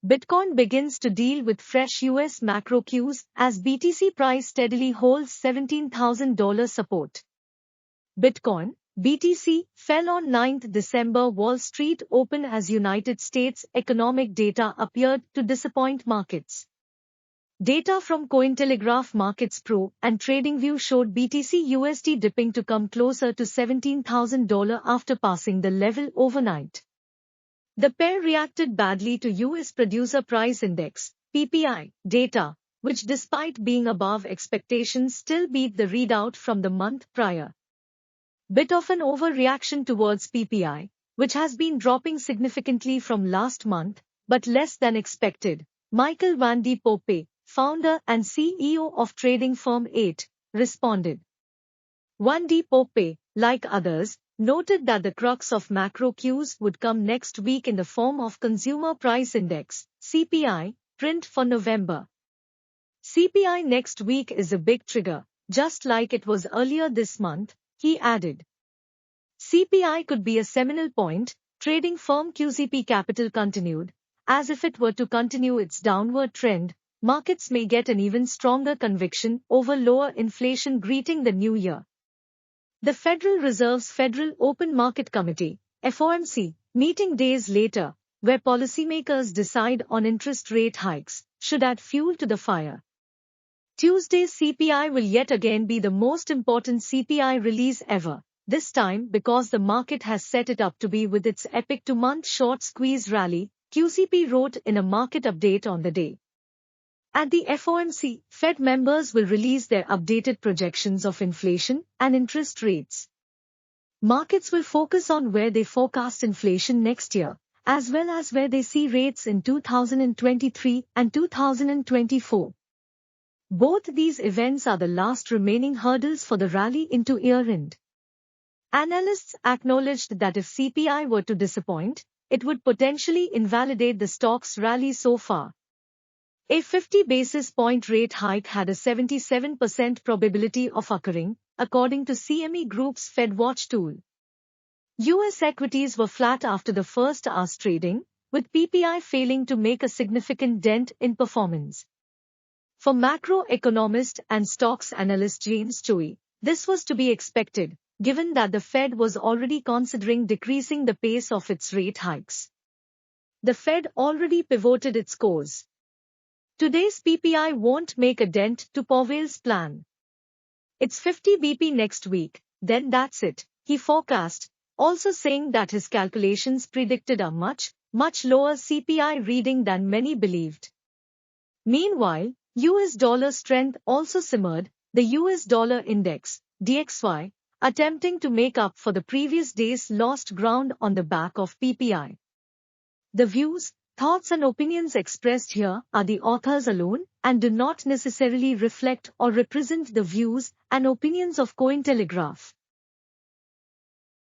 Bitcoin begins to deal with fresh US macro cues as BTC price steadily holds $17,000 support. Bitcoin, BTC, fell on 9th December Wall Street Open as United States economic data appeared to disappoint markets. Data from Cointelegraph Markets Pro and TradingView showed BTC USD dipping to come closer to $17,000 after passing the level overnight. The pair reacted badly to US Producer Price Index, PPI, data, which despite being above expectations still beat the readout from the month prior. Bit of an overreaction towards PPI, which has been dropping significantly from last month, but less than expected. Michael Van de Poppe, founder and CEO of trading firm 8, responded. Van de Poppe, like others, noted that the crux of macro cues would come next week in the form of Consumer Price Index, CPI, print for November. CPI next week is a big trigger, just like it was earlier this month, he added. CPI could be a seminal point, trading firm QCP Capital continued. As if it were to continue its downward trend, markets may get an even stronger conviction over lower inflation greeting the new year. The Federal Reserve's Federal Open Market Committee, FOMC, meeting days later, where policymakers decide on interest rate hikes, should add fuel to the fire. Tuesday's CPI will yet again be the most important CPI release ever, this time because the market has set it up to be with its epic two-month short squeeze rally, QCP wrote in a market update on the day. At the FOMC, Fed members will release their updated projections of inflation and interest rates. Markets will focus on where they forecast inflation next year, as well as where they see rates in 2023 and 2024. Both these events are the last remaining hurdles for the rally into year-end. Analysts acknowledged that if CPI were to disappoint, it would potentially invalidate the stock's rally so far. A 50 basis point rate hike had a 77% probability of occurring, according to CME Group's FedWatch tool. US equities were flat after the first hour's trading, with PPI failing to make a significant dent in performance. For macroeconomist and stocks analyst James Choi, this was to be expected, given that the Fed was already considering decreasing the pace of its rate hikes. The Fed already pivoted its course. Today's PPI won't make a dent to Powell's plan. It's 50 BP next week, then that's it, he forecast, also saying that his calculations predicted a much lower CPI reading than many believed. Meanwhile, US dollar strength also simmered, the US dollar index, DXY, attempting to make up for the previous day's lost ground on the back of PPI. The views, thoughts and opinions expressed here are the authors alone and do not necessarily reflect or represent the views and opinions of Cointelegraph.